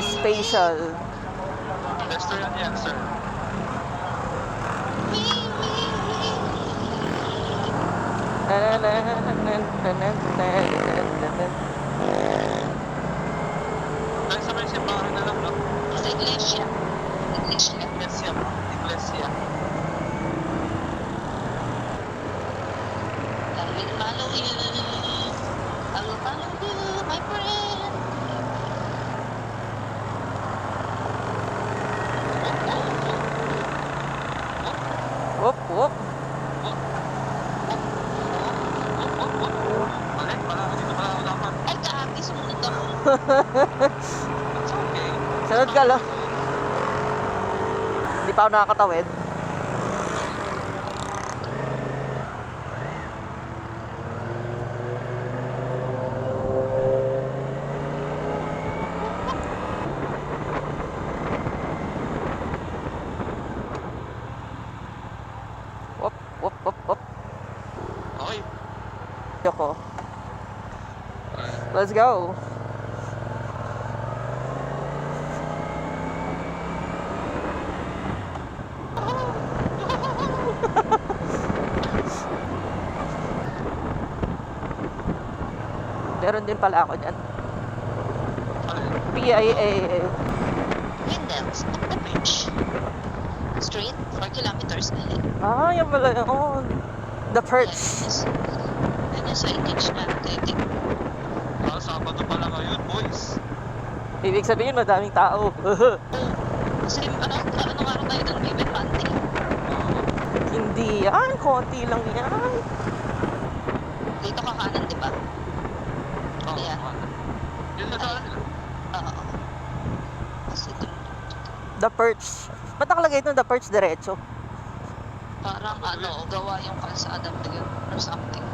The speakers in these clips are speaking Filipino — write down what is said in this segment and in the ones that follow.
Spatial. Restaurant yan, sir. Tayo sa may simbahan na lang, no? Sa iglesia. Iglesia. Iglesia po. Iglesia. I will follow you. I will follow you, my friend. Whoop, whoop. Balik, pala ako dito pala ako dapat. Ay, kaagi, sumunod ako. It's okay. Sunod ka lang. Hindi pa ako nakakatawid. Whoop, whoop, whoop, whoop. Okay. Ako. Let's go. Meron din pala ako dyan. PIA. Windows of the bridge. Straight 4 kilometers ahead. Ah, yan pala yun. The Perch. Yan yung signage na natin. Sabado pala ngayon, boys. Ibig sabihin, madaming tao. Kasi ano nga rin tayo ng Vivid Monday. Hindi yan. Konti lang yan. Dito ka kanan, di ba? Oo, Ayan. yun na saan nila. Oo. Kasi The Perch. Ba't nakalagay ito The Perch diretso? parang gawa yung kalsada mo yun or something.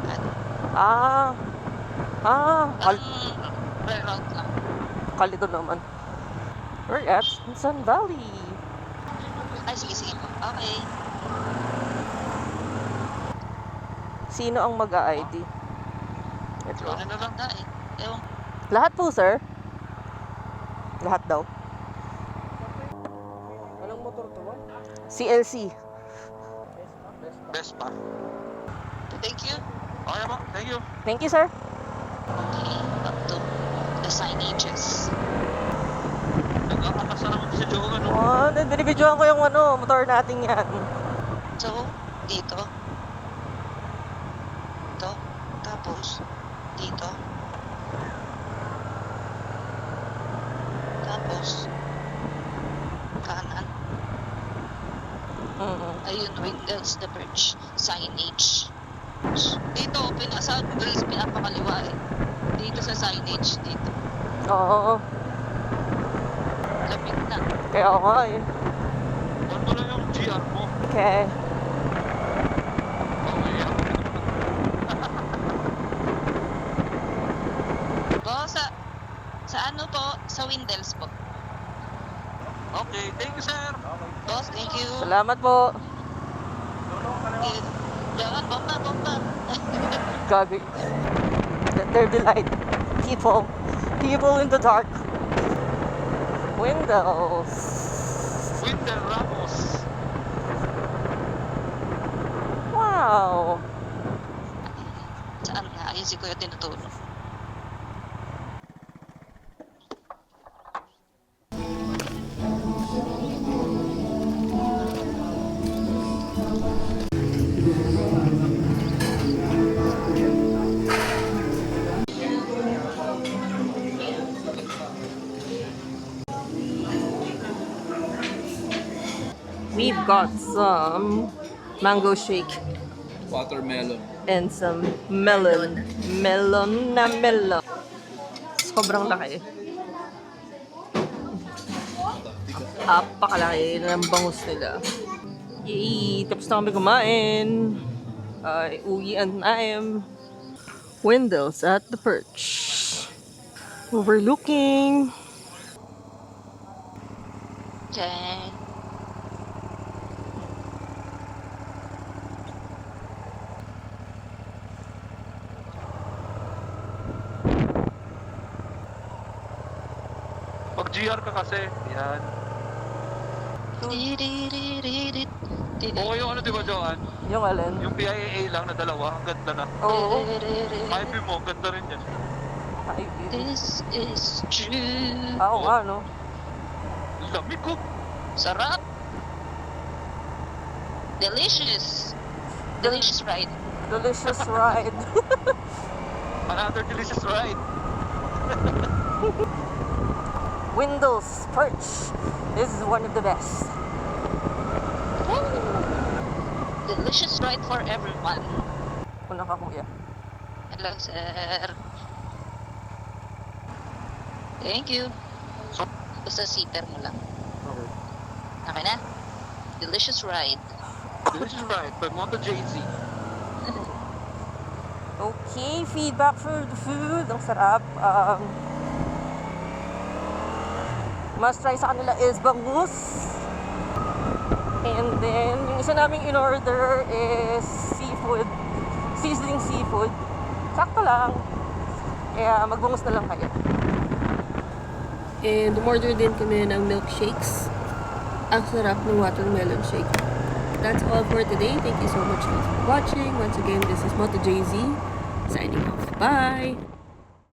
Ah. Parang reroute lang. Kalito naman. We're at Sun Valley. Ay, sige. Okay. Sino ang mag-a-ID? Ito. Ano na lang. Ganda eh. Ewan. Lahat po, sir. Lahat daw. Anong motor to ba? CLC. Best pa. Thank you. Okay po, thank you. Thank you, sir. Okay, up to the signages. Nagkakapasa naman si Joe, ano? Oh, binibidyoan ko yung motor natin yan. So, dito. Ito. Tapos, dito. Tapos, kanan. Ayun, Windows the Bridge. Signage. Dito, sa Windows, pinapakaliwa eh. Dito sa signage, dito. Oo. Lamig na. Kaya ako nga eh. Ano mo lang yung GR mo? Okay. Okay, yan. Sa ano po? Sa Windows po. Okay, thank you, sir. Boss, thank you. Salamat po. Jangan, bomba. Gabi. They're the light. People in the dark. Windows. Winter Ramos. Wow. Saan nga? Ayun si Kuya tinutulog. We've got some mango shake Watermelon. and some melon. Melon na melon. Sobrang laki. Apakalaki ng bangus nila. Yay! Tapos na kami kumain. Uwian time. Windows at the Perch. Overlooking. Okay. GR ka kasi. Yan. Okay yung ano, di ba, Joanne? Yung alin? Yung PIA lang na dalawa, ang ganda na. Oo. IP mo, ang ganda rin yan. This is true. Oo nga, no? Lamig ko. Sarap. Delicious. Delicious ride. Delicious ride. Another delicious ride. Windles Perch. This is one of the best. Woo! Delicious ride for everyone. Una ka, kuya. Hello, sir. Thank you. Basta seater mo lang. Okay. Okay na? Delicious ride. Delicious ride by Moto JZ. Okay, feedback for the food. Ang sarap. Must try sa kanila is bangus. And then, yung isa naming in-order is seafood. Sizzling seafood. Sakto lang. Kaya magbangus na lang kayo. And umorder din kami ng milkshakes. Ang sarap ng watermelon shake. That's all for today. Thank you so much for watching. Once again, this is Moto JZ signing off. Bye!